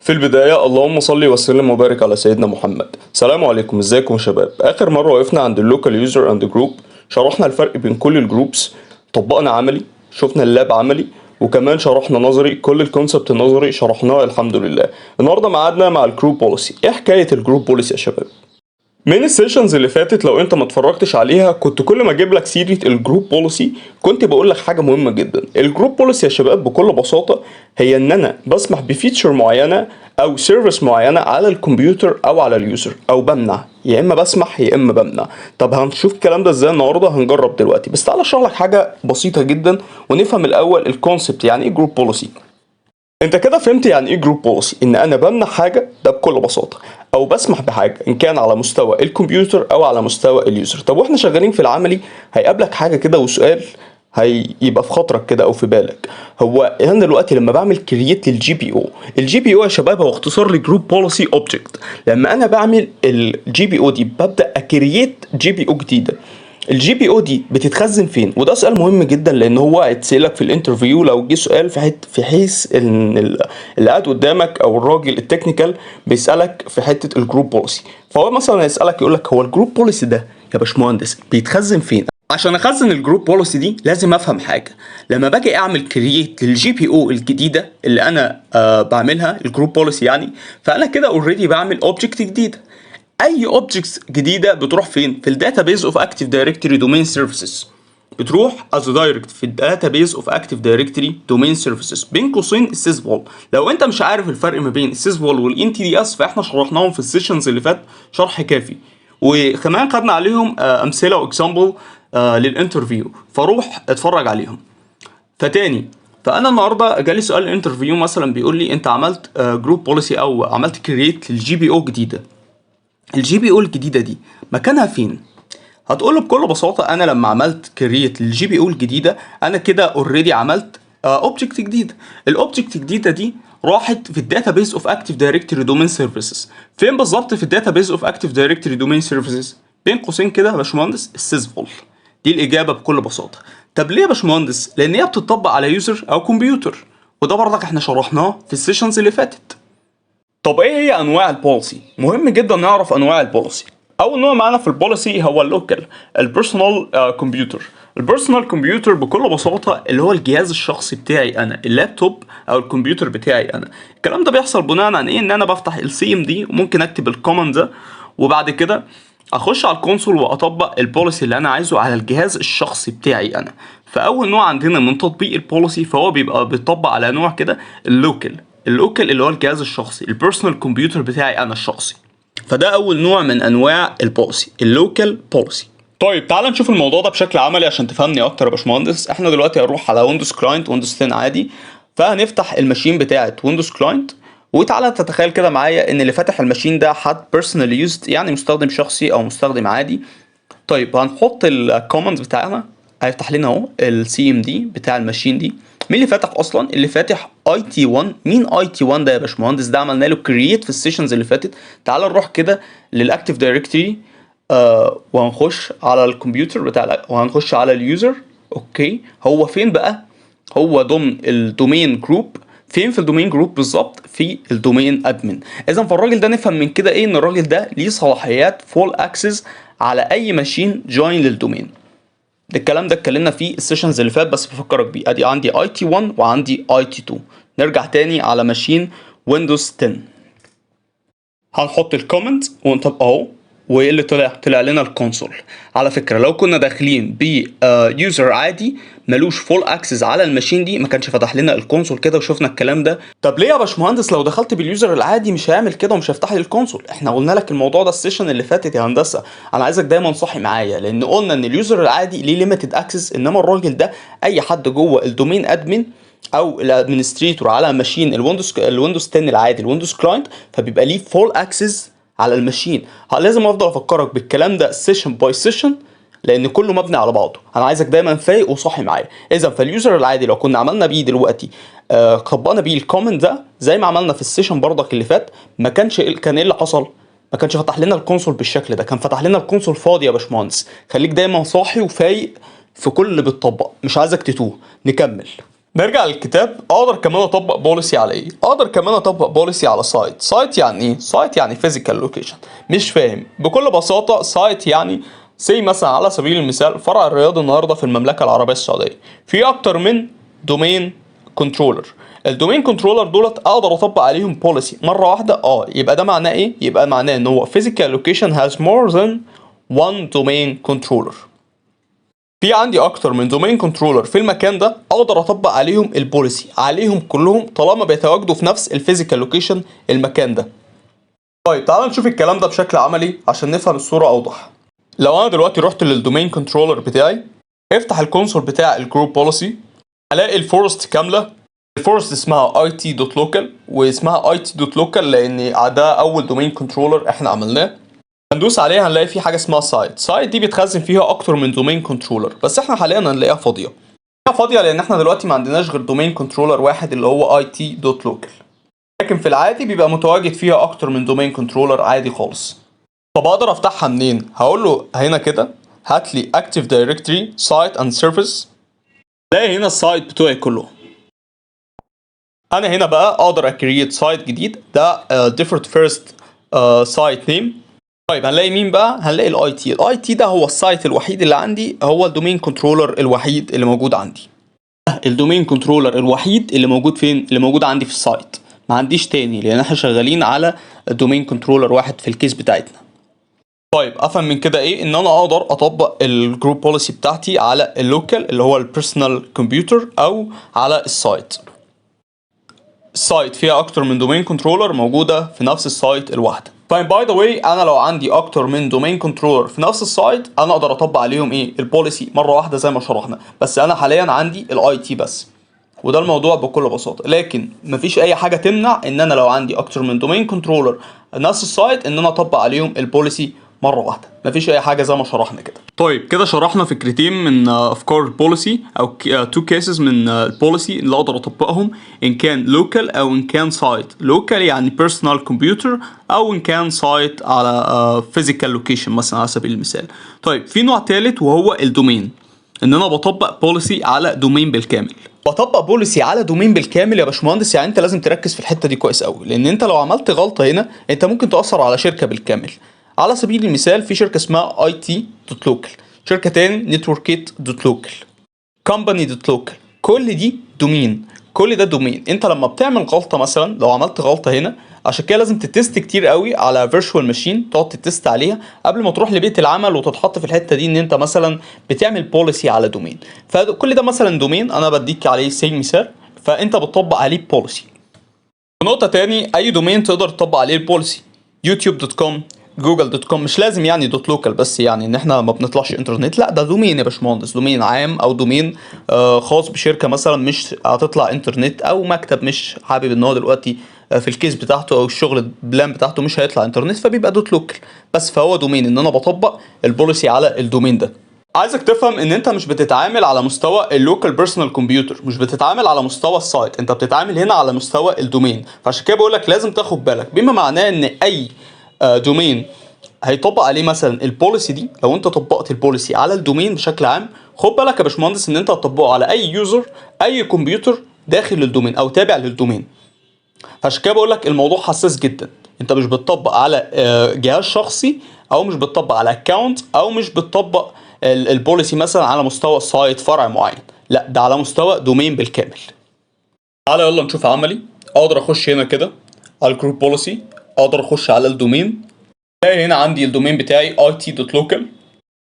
في البداية اللهم صل وسلم وبارك على سيدنا محمد. السلام عليكم، ازيكم يا شباب؟ آخر مرة وقفنا عند اللوكال يوزر اند جروب، شرحنا الفرق بين كل الجروبس، طبقنا عملي، شفنا اللاب عملي، وكمان شرحنا نظري. كل الكونسبت النظري شرحناه الحمد لله. النهارده ميعادنا مع الجروب بوليسي. ايه حكاية الجروب بوليسي يا شباب؟ من السيشنز اللي فاتت لو انت ما اتفرجتش عليها كنت كل ما اجيب لك سيره الجروب بوليسي كنت بقول لك حاجه مهمه جدا. الجروب بوليسي يا شباب بكل بساطه هي ان انا بسمح بفيتشر معينه او سيرفيس معينه على الكمبيوتر او على اليوزر، او بمنع، يا اما بسمح يا اما بمنع. طب هنشوف الكلام ده ازاي النهارده، هنجرب دلوقتي. بس تعالى اشرح لك حاجه بسيطه جدا ونفهم الاول الكونسبت يعني ايه جروب بوليسي. انت كده فهمت يعني ايه جروب بوليسي، ان انا بمنع حاجه ده بكل بساطه، او بسمح بحاجه ان كان على مستوى الكمبيوتر او على مستوى اليوزر. طب واحنا شغالين في العملي هيقابلك حاجه كده وسؤال هيبقى في خاطرك كده او في بالك. هو انا دلوقتي لما بعمل كرييت للجي بي او، الجي بي او يا شباب هو اختصار لجروب بوليسي اوبجكت. لما انا بعمل الجي بي او دي ببدا اكرييت جي بي او جديده. الجي بي او دي بتتخزن فين؟ وده سؤال مهم جدا لان هو هيتسالك في الانترفيو. لو جه سؤال في حيث ان اللي قاعد قدامك او الراجل التكنيكال بيسالك في حته الجروب بوليسي، فهو مثلا هيسالك يقول لك هو الجروب بوليسي ده يا باشمهندس بيتخزن فين؟ عشان اخزن الجروب بوليسي دي لازم افهم حاجه. لما باجي اعمل كرييت للجي بي او الجديده اللي انا بعملها الجروب بوليسي يعني، فانا كده اوريدي بعمل اوبجكت جديده. اي اوبجكتس جديده بتروح فين؟ في الداتابيز اوف اكتيف دايركتوري دومين سيرفيسز. بتروح از دايركت في الداتابيز اوف اكتيف دايركتوري دومين سيرفيسز بين قوسين السيسفول. لو انت مش عارف الفرق ما بين السيسفول والان تي دي اس فاحنا شرحناهم في السيشنز اللي فات شرح كافي، وكمان خدنا عليهم امثله واكزامبل للانترفيو، فروح اتفرج عليهم. فتاني، فانا النهارده جالي سؤال الانترفيو مثلا بيقول لي انت عملت جروب بوليسي او عملت كرييت للجي بي او جديده. الجي بي او الجديده دي مكانها فين؟ هتقول له بكل بساطه انا لما عملت كرييت للجي بي او الجديده انا كده اوريدي عملت اوبجكت جديد. الاوبجكت الجديده دي راحت في الداتابيز اوف اكتيف دايركتوري دومين سيرفيسز. فين بالظبط في الداتابيز اوف اكتيف دايركتوري دومين سيرفيسز؟ بين قوسين كده يا باشمهندس السيسفول. دي الاجابه بكل بساطه. طب ليه يا باشمهندس؟ لان هي بتطبق على يوزر او كمبيوتر، وده برضك احنا شرحناه في السيشنز اللي فاتت. طب ايه هي انواع البوليسي؟ مهم جدا نعرف انواع البوليسي. اول نوع معانا في البوليسي هو اللوكال البيرسونال كمبيوتر. البيرسونال كمبيوتر بكل بساطه اللي هو الجهاز الشخصي بتاعي انا، اللابتوب او الكمبيوتر بتاعي انا. الكلام ده بيحصل بناء عن ايه؟ ان انا بفتح السي ام دي وممكن اكتب الكوماند ده، وبعد كده اخش على الكونسول واطبق البوليسي اللي انا عايزه على الجهاز الشخصي بتاعي انا. فاول نوع عندنا من تطبيق البوليسي فهو بيبقى بيطبق على نوع كده اللوكال اللي هو الجهاز الشخصي، البيرسونال كمبيوتر بتاعي انا الشخصي. فده اول نوع من انواع البوليسي، اللوكال بوليسي. طيب تعال نشوف الموضوع ده بشكل عملي عشان تفهمني اكتر يا باشمهندس. احنا دلوقتي هنروح على ويندوز كلاينت، ويندوز 10 عادي، فهنفتح الماشين بتاعه ويندوز كلاينت. وتعالى تتخيل كده معايا ان اللي فاتح الماشين ده حد بيرسونال يوزد، يعني مستخدم شخصي او مستخدم عادي. طيب هنحط الكوماند بتاعنا، هيفتح لنا اهو السي ام دي بتاع الماشين دي. مين اللي فاتح اصلا؟ اللي فاتح اي تي 1. مين اي تي 1 ده يا باشمهندس؟ ده عملنا له كرييت في السيشنز اللي فاتت. تعال نروح كده للاكتيف دايركتوري وهنخش على الكمبيوتر وهنخش على اليوزر. اوكي، هو فين بقى؟ هو ضمن الدومين جروب. فين في الدومين جروب بالظبط؟ في الدومين ادمن. اذا فالراجل ده نفهم من كده ايه؟ ان الراجل ده ليه صلاحيات فول اكسس على اي ماشين جوين للدومين. ده الكلام ده اتكلمنا فيه السيشنز اللي فات، بس بفكرك بيه. ادي عندي اي تي 1 وعندي اي تي 2. نرجع تاني على ماشين ويندوز 10. هنحط الكومنت ونطبق اهو. وايه اللي طلع لنا الكونسول. على فكره لو كنا داخلين بيوزر عادي ملوش فول اكسس على الماشين دي ما كانش فتح لنا الكونسول كده وشفنا الكلام ده. طب ليه يا باشمهندس لو دخلت باليوزر العادي مش هيعمل كده ومش هيفتح لي الكونسول؟ احنا قلنا لك الموضوع ده السيشن اللي فاتت يا هندسه. انا عايزك دايما صاحي معايا، لان قلنا ان اليوزر العادي ليه ليميتد اكسس، انما الراجل ده اي حد جوه الدومين ادمن او الادمنستريتور على ماشين الويندوز 10 العادي، الويندوز كلاينت، فبيبقى ليه فول اكسس على الماشين. لازم افضل افكرك بالكلام ده سيشن باي سيشن لان كله مبني على بعضه. انا عايزك دايما فايق وصاحي معايا. اذا فاليوزر العادي لو كنا عملنا بيه دلوقتي طبقنا بيه الكومنت ده زي ما عملنا في السيشن برضك اللي فات، ما كانش كان ايه اللي حصل؟ ما كانش فتح لنا الكونسول بالشكل ده، كان فتح لنا الكونسول فاضي يا باشمهندس. خليك دايما صاحي وفايق في كل اللي بتطبق، مش عايزك تتوه. نكمل. نرجع للكتاب. اقدر كمان اطبق بوليسي على ايه؟ اقدر كمان اطبق بوليسي على سايت. سايت يعني ايه؟ سايت يعني فيزيكال لوكيشن. مش فاهم؟ بكل بساطه سايت يعني زي مثلا على سبيل المثال فرع الرياض النهارده في المملكه العربيه السعوديه في اكتر من دومين كنترولر. الدومين كنترولر دولت اقدر اطبق عليهم بوليسي مره واحده. يبقى ده معناه ايه؟ يبقى معناه ان هو physical location has more than one domain controller. في عندي اكتر من دومين كنترولر في المكان ده اقدر اطبق عليهم البوليسي عليهم كلهم طالما بيتواجدوا في نفس الفيزيكال لوكيشن المكان ده. طيب تعال نشوف الكلام ده بشكل عملي عشان نفهم الصوره اوضح. لو انا دلوقتي رحت للدومين كنترولر بتاعي، افتح الكونسول بتاع الجروب بوليسي، هلاقي الفورست كامله. الفورست اسمها it.local واسمها it.local لان ده اول دومين كنترولر احنا عملناه. هندوس عليها هنلاقي في حاجه اسمها سايت دي بيتخزن فيها اكتر من دومين كنترولر، بس احنا حاليا هنلاقيها فاضيه. هي فاضيه لان احنا دلوقتي ما عندناش غير دومين كنترولر واحد اللي هو it.local، لكن في العادي بيبقى متواجد فيها اكتر من دومين كنترولر عادي خالص. طب اقدر افتحها منين؟ هقول له هنا كده هات لي active directory site and service. تلاقي هنا السايت بتوعي كله. انا هنا بقى اقدر اكريت سايت جديد ده different first site name. طيب هنلاقي مين بقى؟ هنلاقي الاي تي ده هو السايت الوحيد اللي عندي، هو الدومين كنترولر الوحيد اللي موجود عندي. الدومين كنترولر الوحيد اللي موجود فين؟ اللي موجود عندي في السايت. ما عنديش تاني لان احنا شغالين على دومين كنترولر واحد في الكيس بتاعتنا. طيب افهم من كده ايه؟ ان انا اقدر اطبق الجروب بوليسي بتاعتي على اللوكال اللي هو البيرسونال كمبيوتر او على السايت. السايت فيها اكتر من دومين كنترولر موجوده في نفس السايت الواحده. طيب باي ذا واي انا لو عندي اكتر من دومين كنترولر في نفس السايت انا اقدر اطبق عليهم ايه؟ البوليسي مره واحده زي ما شرحنا، بس انا حاليا عندي الاي تي بس. وده الموضوع بكل بساطه، لكن مفيش اي حاجه تمنع ان انا لو عندي اكتر من دومين كنترولر نفس السايت ان انا اطبق عليهم البوليسي مره واحده. مفيش اي حاجه زي ما شرحنا كده. طيب كده شرحنا فكرتين من افكار البوليسي او تو كيسز من البوليسي اللي اقدر اطبقهم ان كان لوكال او ان كان سايت. لوكال يعني بيرسونال كمبيوتر او ان كان سايت على فيزيكال لوكيشن مثلا على سبيل المثال. طيب في نوع ثالث وهو الدومين، ان انا بطبق بوليسي على دومين بالكامل. بطبق بوليسي على دومين بالكامل يا باشمهندس، يعني انت لازم تركز في الحته دي كويس قوي، لان انت لو عملت غلطه هنا انت ممكن تاثر على شركه بالكامل. على سبيل المثال في شركه اسمها it.local، شركه تاني networkit.local، company.local، كل دي دومين. كل ده دومين. انت لما بتعمل غلطه مثلا لو عملت غلطه هنا، عشان كده لازم تتست كتير قوي على فيرتشوال ماشين، تقعد تتست عليها قبل ما تروح لبيت العمل وتتحط في الحته دي ان انت مثلا بتعمل بوليسي على دومين. فكل ده مثلا دومين انا بديك عليه مثال، فانت بتطبق عليه بوليسي. نقطه تاني، اي دومين تقدر تطبق عليه البوليسي. youtube.com، جوجل.com، مش لازم يعني .local بس، يعني ان احنا ما بنطلعش انترنت، لا ده دومين يا باشمهندس، دومين عام او دومين خاص بشركه مثلا مش هتطلع انترنت، او مكتب مش حابب ان هو دلوقتي في الكيس بتاعته او الشغل بلان بتاعته مش هيطلع انترنت، فبيبقى .local بس. فهو دومين ان انا بطبق البوليسي على الدومين ده. عايزك تفهم ان انت مش بتتعامل على مستوى اللوكال بيرسونال كمبيوتر، مش بتتعامل على مستوى السايت، انت بتتعامل هنا على مستوى الدومين. فعشان كده بقول لك لازم تاخد بالك، بما معناه ان اي دومين هيطبق عليه مثلا البوليسي دي، لو انت طبقت البوليسي على الدومين بشكل عام، خد بالك يا باشمهندس ان انت هتطبقه على اي يوزر اي كمبيوتر داخل الدومين او تابع للدومين. عشان كده بقول لك الموضوع حساس جدا، انت مش بتطبق على جهاز شخصي، او مش بتطبق على اكونت، او مش بتطبق البوليسي مثلا على مستوى سايت فرع معين، لا ده على مستوى دومين بالكامل. تعالى يلا نشوف عملي. اقدر اخش هنا كده على الجروب بوليسي، اقدر اخش على الدومين، الاقي هنا عندي الدومين بتاعي it.local.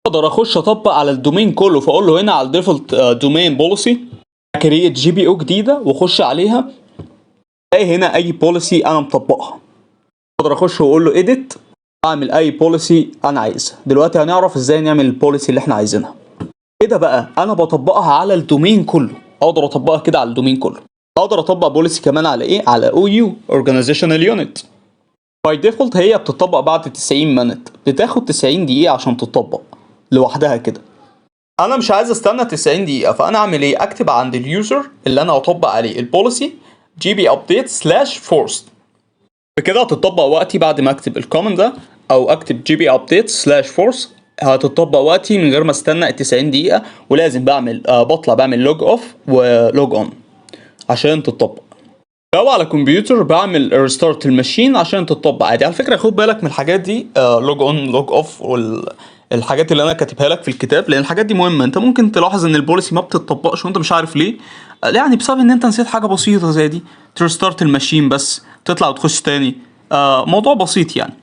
اقدر اخش اطبق على الدومين كله، فاقول له هنا على الديفولت دومين بوليسي كرييت جي بي او جديده واخش عليها، الاقي هنا اي بوليسي انا مطبقها. اقدر اخش واقول له اديت، اعمل اي بوليسي انا عايزها. دلوقتي هنعرف ازاي نعمل البوليسي اللي احنا عايزينها. كده بقى انا بطبقها على الدومين كله، اقدر اطبقها كده على الدومين كله. اقدر اطبق بوليسي كمان على ايه؟ على او يو اورجانيزيشنال يونت. باي ديفولت هي بتطبق بعد 90 مينت، بتاخد 90 دقيقه عشان تطبق لوحدها كده. انا مش عايز استنى 90 دقيقه، فانا اعمل ايه؟ اكتب عند اليوزر اللي انا هطبق عليه البوليسي gb update /forced. بكده هتطبق وقتي بعد ما اكتب الكومنت ده، او اكتب gb update /force، هتطبق وقتي من غير ما استنى 90 دقيقه. ولازم بطلع بعمل لوج اوف ولوج اون. عشان تطبق. لو على كمبيوتر بعمل ريستارت الماشين عشان تطبق عادي. على فكره خد بالك من الحاجات دي، لوج اون لوج اوف والحاجات اللي انا كاتبها لك في الكتاب، لان الحاجات دي مهمه. انت ممكن تلاحظ ان البوليسي ما بتطبقش وانت مش عارف ليه، يعني بسبب ان انت نسيت حاجه بسيطه زي دي، تريستارت الماشين بس تطلع وتخش تاني. موضوع بسيط يعني.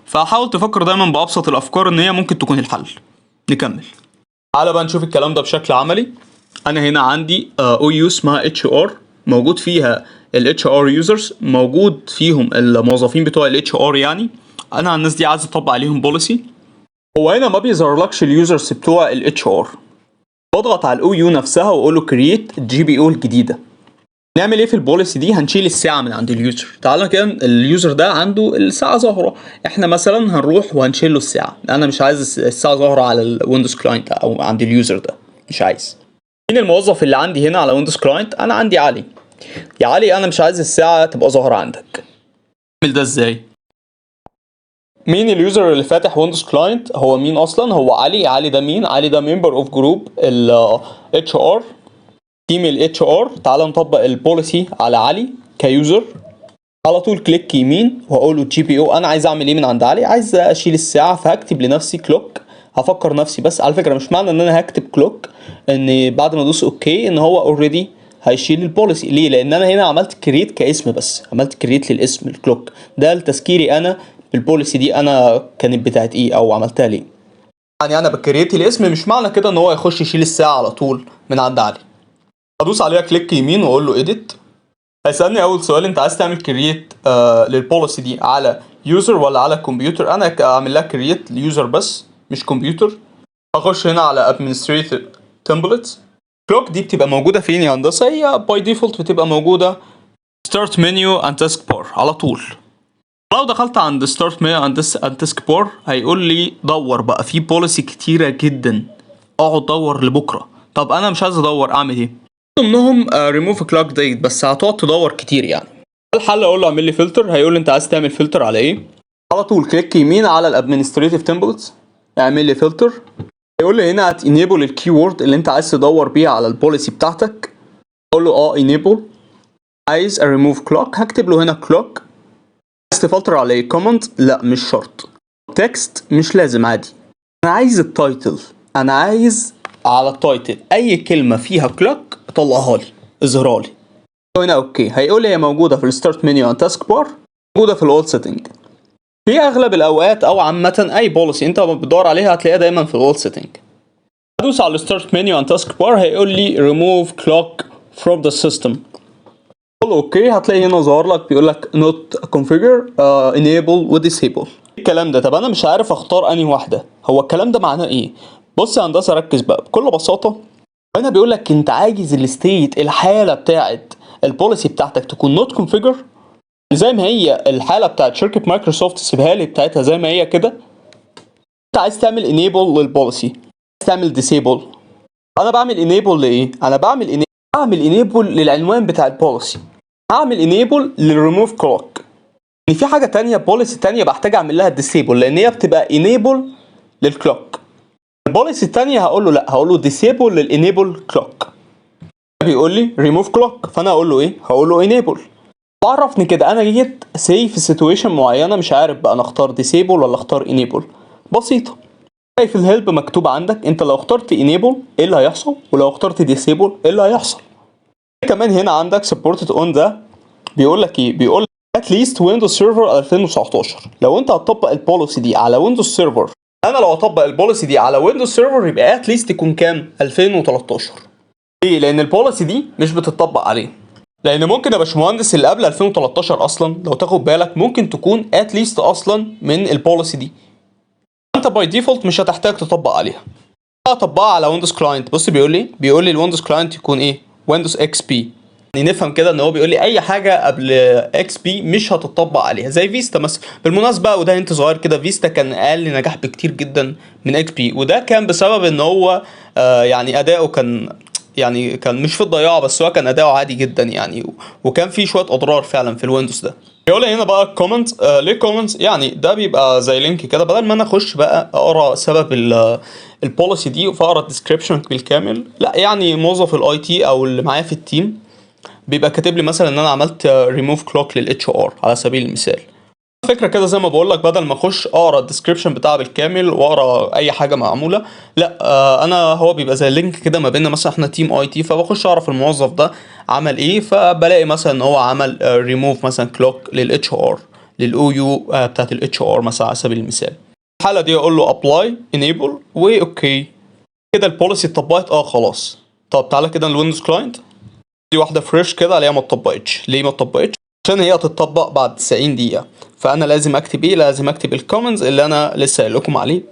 فحاول تفكر دايما بابسط الافكار ان هي ممكن تكون الحل. نكمل. تعالى بقى نشوف الكلام ده بشكل عملي. انا هنا عندي او يو اسمها اتش ار، موجود فيها الاتش ار يوزرز، موجود فيهم الموظفين بتوع الاتش ار. يعني انا على الناس دي عايز اطبق عليهم بوليسي. هو هنا ما بيظهرلكش اليوزرز بتوع الاتش ار. بضغط على الاو يو نفسها واقول له كرييت الجي بي او الجديده. نعمل ايه في البوليسي دي؟ هنشيل الساعه من عند اليوزر. تعالى كده، اليوزر ده عنده الساعه ظاهره، احنا مثلا هنروح وهنشيل له الساعه. انا مش عايز الساعه ظاهره على الويندوز كلاينت او عند اليوزر ده، مش عايز. مين الموظف اللي عندي هنا على ويندوز كلاينت؟ انا عندي علي. يا علي انا مش عايز الساعه تبقى ظاهره عندك. اعمل ده ازاي؟ مين اليوزر اللي فاتح ويندوز كلاينت؟ هو مين اصلا؟ هو علي. علي ده مين؟ علي ده ممبر اوف جروب اتش ار، تيم الاتش ار. تعال نطبق البوليسي على علي كيوزر. على طول كليك يمين واقول له جي بي او. انا عايز اعمل ايه من عند علي؟ عايز اشيل الساعه، فهكتب لنفسي كلوك. هفكر نفسي بس. على فكره مش معنى ان انا هكتب كلوك ان بعد ما ادوس اوكي ان هو اوريدي هيشيل البوليسي. ليه؟ لان انا هنا عملت كرييت كاسم بس، عملت كرييت للاسم الكلوك ده لتذكيري انا بالبوليسي دي انا كانت بتاعت ايه او عملتها ليه. يعني انا بكرييت الاسم، مش معنى كده ان هو يخش يشيل الساعه على طول من عند علي. ادوس عليها كليك يمين واقول له اديت. هيسالني اول سؤال، انت عايز تعمل كرييت للبوليسي دي على يوزر ولا على كمبيوتر؟ انا اعمل لها كرييت ليوزر بس مش كمبيوتر. اخش هنا على ادمنستريتور تمبلتس. كلوك دي بتبقى موجوده فين يا هندسه؟ هي باي ديفولت بتبقى موجوده ستارت منيو اند تاسك بار على طول. لو دخلت عند ستارت منيو اند تاسك بار هيقول لي دور بقى في بوليسي كتيره جدا، اقعد دور لبكره. طب انا مش عايز ادور، اعمل ايه؟ ضمنهم ريموف كلوك ديت، بس هتقعد تدور كتير يعني. الحل اقول له اعمل لي فلتر. هيقول لي انت عايز تعمل فلتر على ايه؟ على طول كليك يمين على الادمنستريتيف تمبلتس، اعمل لي فلتر. هيقول لي هنا هتنيبل الكيورد اللي انت عايز تدور بيها على البوليسي بتاعتك. اقول له انيبل. عايز ريموف كلوك، هكتب له هنا كلوك. عايز تفلتر على ايه؟ كومنت؟ لا مش شرط. تكست؟ مش لازم، عادي. انا عايز التايتل، انا عايز على التايتل اي كلمه فيها كلوك طلعها لي، اظهرها لي. هنا اوكي. هيقول لي هي موجوده في الستارت منيو اند تاسك بار، موجوده في الاول سيتنج. في اغلب الاوقات او عامه اي بوليسي انت بتدور عليها هتلاقيها دايما في الاول سيتنج. ادوس على الستارت منيو اند تاسك بار، هيقول لي ريموف كلوك فروم ذا سيستم. قول اوكي. هتلاقي هنا ظهر لك بيقول لك نوت كونفيجر انيبل وديسيبل الكلام ده. طب انا مش عارف اختار انهي واحده. هو الكلام ده معناه ايه؟ بص يا هندسه ركز بقى بكل بساطه. هنا بيقول لك انت عايز الستيت الحاله بتاعت البوليسي بتاعتك تكون نوت كونفيجر زي ما هي الحاله بتاعت شركه مايكروسوفت، سيبها لي بتاعتها زي ما هي كده. انت عايز تعمل انيبل للبوليسي، عايز تعمل ديسيبل. انا بعمل انيبل لايه؟ انا بعمل انيبل للعنوان بتاع البوليسي. هعمل انيبل للريموف كلوك. ان في حاجه تانية بوليسي تانية بحتاج اعمل لها ديسيبل لان هي بتبقى انيبل للكلوك. البوليسي التانية هقول له لا، هقول له ديسيبل للانيبل كلوك. بيقول لي ريموف كلوك، فانا هقول له ايه؟ هقول له انيبل. بعرفني كده انا جيت سي في سيتويشن معينه مش عارف بقى انا اختار ديسيبل ولا اختار انيبل. بسيطه. في الهيلب مكتوب عندك انت لو اخترت انيبل ايه اللي هيحصل، ولو اخترت ديسيبل ايه اللي هيحصل. كمان هنا عندك سبورتد اون ده بيقول لك ايه؟ بيقول لك اتليست ويندوز سيرفر 2019. لو انت هتطبق البوليسي دي على ويندوز سيرفر، انا لو هطبق البوليسي دي على ويندوز سيرفر يبقى اتليست يكون كام؟ 2013. ليه؟ لان البوليسي دي مش بتطبق عليه. لان ممكن يا باشمهندس اللي قبل 2013 اصلا لو تاخد بالك ممكن تكون اتليست اصلا من البوليسي دي، انت باي ديفولت مش هتحتاج تطبق عليها. اطبقها على ويندوز كلاينت. بص بيقول لي الويندوز كلاينت يكون ايه؟ ويندوز اكس بي. يعني نفهم كده ان هو بيقول لي اي حاجه قبل اكس بي مش هتطبق عليها، زي فيستا مثلا. بالمناسبه وده انت صغير كده، فيستا كان اقل نجاح بكتير جدا من اكس بي، وده كان بسبب ان هو يعني اداؤه كان مش في الضياع، بس هو كان اداؤه عادي جدا يعني، وكان فيه شويه اضرار فعلا في الويندوز ده. يقول لي هنا بقى كومنت. ليه كومنت؟ يعني ده بيبقى زي لينك كده، بدل ما انا اخش بقى اقرا سبب البوليسي دي فاقرا الديسكريبشن بالكامل، لا يعني موظف الاي تي او اللي معايا في التيم بيبقى كاتب لي مثلا ان انا عملت ريموف كلوك للاتش ار على سبيل المثال. فكره كده زي ما بقول لك، بدل ما اخش اقرا الديسكربشن بتاعها بالكامل واقرا اي حاجه معموله، لا انا هو بيبقى زي لينك كده ما بيننا، مثلا احنا تيم اي تي، فبخش اعرف الموظف ده عمل ايه، فبلاقي مثلا ان هو عمل ريموف مثلا كلوك للاتش ار، للاو يو بتاعت الاتش ار مثلا على سبيل المثال. الحاله دي اقول له ابلاي انيبل واوكي كده البوليسي اتطبقت. خلاص. طب تعالى كده الويندوز كلاينت، دي واحده فريش كده عليها ما اتطبقتش. ليه ما اتطبقتش؟ عشان هي هتطبق بعد 90 دقيقه، فانا لازم اكتب ايه؟ لازم اكتب الكومنتس اللي انا لسه قايل لكم عليه.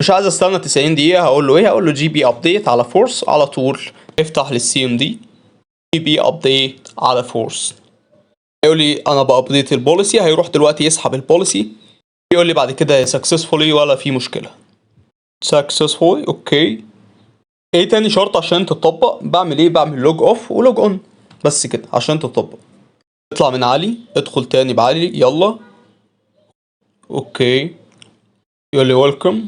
مش عايز استنى 90 دقيقه. هقول له ايه؟ هقول له جي بي ابديت على فورس على طول. افتح للسي ام دي جي بي ابديت على فورس. يقول لي انا بابديت البوليسي، هيروح دلوقتي يسحب البوليسي، يقول لي بعد كده سكسسفولي ولا في مشكله. سكسسفولي اوكي. ايه تاني شرط عشان تطبق؟ بعمل ايه؟ بعمل لوج اوف ولوج اون، بس كده عشان تطبق. اطلع من علي، ادخل تاني بعلي، يلا اوكي. يقول لي ويلكم.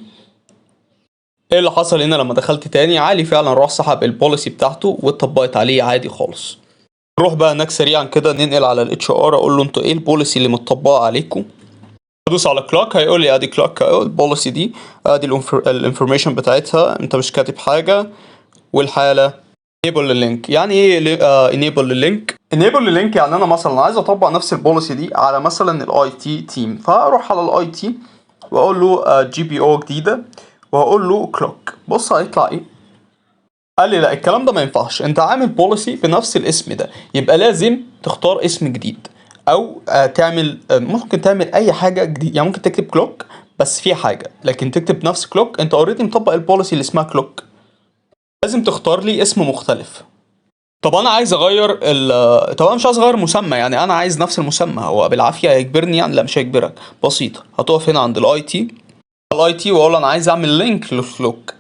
ايه اللي حصل هنا؟ لما دخلت تاني علي فعلا راح سحب البوليسي بتاعته واتطبقت عليه عادي خالص. نروح بقى هناك سريعا كده، ننقل على الاتش ار، اقول له انتوا ايه البوليسي اللي متطبقه عليكم؟ ادوس على كلوك، هيقول لي ادي كلوك البوليسي دي، ادي الانفورميشن بتاعتها، انت مش كاتب حاجه. والحاله enable لللينك. يعني ايه enable لللينك؟ enable لللينك يعني انا مثلا عايز اطبق نفس البوليسي دي على مثلا الاي تي تيم، فاروح على الاي تي واقول له جي بي او جديده وهقول له كلوك. بص هيطلع ايه؟ قال لي لا الكلام ده ما ينفعش، انت عامل بوليسي بنفس الاسم ده، يبقى لازم تختار اسم جديد او تعمل ممكن تعمل اي حاجه جديد. يعني ممكن تكتب كلوك بس في حاجه، لكن تكتب نفس كلوك انت اوريدي مطبق البوليسي اللي اسمها كلوك، لازم تختار لي اسم مختلف. طب انا عايز اغير طب انا مش عايز اغير مسمى، يعني انا عايز نفس المسمى. هو بالعافيه هيجبرني يعني؟ لا مش هيجبرك، بسيطه. هتقف هنا عند الاي تي واقول انا عايز اعمل لينك للكلوك،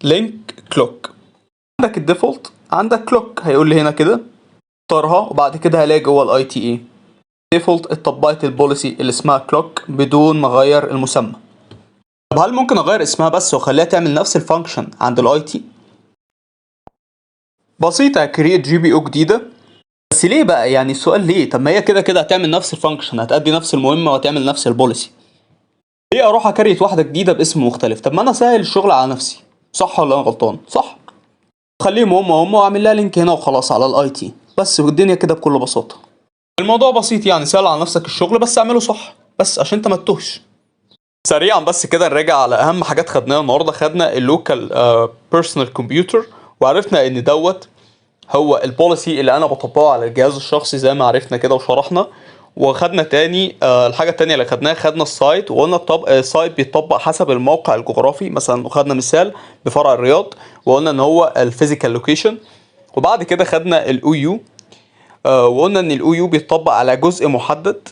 لينك كلوك. عندك الديفولت، عندك كلوك، هيقول لي هنا كده اختارها، وبعد كده هلاقي جوه الاي تي ايه ديفولت اتطبقت البوليسي اللي اسمها كلوك بدون ما اغير المسمى. طب هل ممكن اغير اسمها بس واخليها تعمل نفس الفانكشن عند الاي تي؟ بسيطة، كريت جي بي او جديدة. بس ليه بقى؟ يعني السؤال ليه؟ طب ما هي كده كده هتعمل نفس الفانكشن، هتأدي نفس المهمة وهتعمل نفس البوليسي، ليه اروح اكريت واحدة جديدة باسم مختلف؟ طب ما انا سهل الشغل على نفسي، صح ولا انا غلطان؟ صح. خليهم هم واعمل لها لينك هنا وخلاص على الاي تي بس، والدنيا كده بكل بساطة. الموضوع بسيط يعني، سهل على نفسك الشغل، بس اعمله صح بس عشان انت ما تتوهش. سريعا بس كده نراجع على اهم حاجات خدناها النهارده. خدنا اللوكال بيرسونال كمبيوتر، وعرفنا ان دوت هو البوليسي اللي انا بطبقه على الجهاز الشخصي زي ما عرفنا كده وشرحنا. وخدنا تاني الحاجه التانيه اللي خدناها، خدنا السايت، وقلنا السايت بيتطبق حسب الموقع الجغرافي. مثلا خدنا مثال بفرع الرياض وقلنا ان هو الفيزيكال لوكيشن. وبعد كده خدنا الاو يو، وقلنا ان الاو يو بيتطبق على جزء محدد،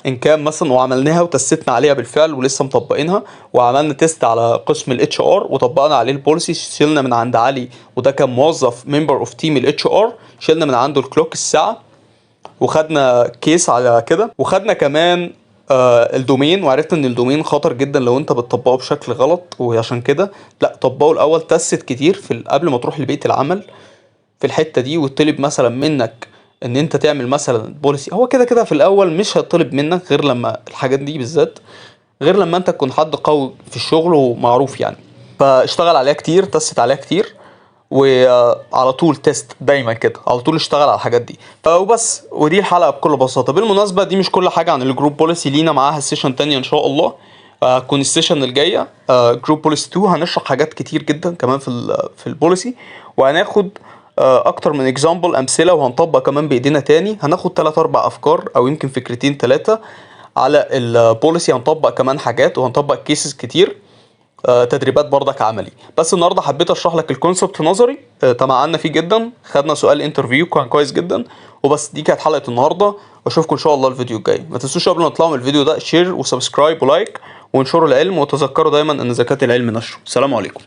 ان كان مثلا وعملناها وتستنا عليها بالفعل ولسه مطبقينها، وعملنا تيست على قسم الاتش ار وطبقنا عليه البوليسي. شلنا من عند علي، وده كان موظف ممبر اوف تيم الاتش ار، شلنا من عنده الكلوك الساعه وخدنا كيس على كده. وخدنا كمان الدومين، وعرفنا ان الدومين خطر جدا لو انت بتطبقه بشكل غلط، وعشان كده لا، طبقه الاول، تست كتير قبل ما تروح لبيئه العمل في الحته دي. وطلب مثلا منك ان انت تعمل مثلا بوليسي، هو كده كده في الاول مش هيطلب منك غير لما الحاجات دي بالذات، غير لما انت تكون حد قوي في الشغل ومعروف يعني. فاشتغل عليها كتير، تست عليها كتير، وعلى طول تيست دايما كده، على طول اشتغل على الحاجات دي وبس. ودي الحلقه بكل بساطه. بالمناسبه دي مش كل حاجه عن الجروب بوليسي، لينا معاها السيشن تانية ان شاء الله. هتكون السيشن الجايه جروب بوليسي 2، هنشرح حاجات كتير جدا كمان في البوليسي، وهناخد اكتر من اكزامبل، امثله، وهنطبق كمان بايدينا تاني. هناخد 3 4 افكار او يمكن فكرتين 3 على البوليسي، هنطبق كمان حاجات وهنطبق كيسز كتير، تدريبات برضك عملي. بس النهارده حبيت اشرح لك الكونسبت نظري، تمعنا فيه جدا، خدنا سؤال انترفيو كان كويس جدا وبس. دي كانت حلقه النهارده، واشوفكم ان شاء الله الفيديو الجاي. ما تنسوش قبل ما تطلعوا من الفيديو ده شير وسبسكرايب ولايك وانشروا العلم، وتذكروا دايما ان زكاة العلم نشره. السلام عليكم.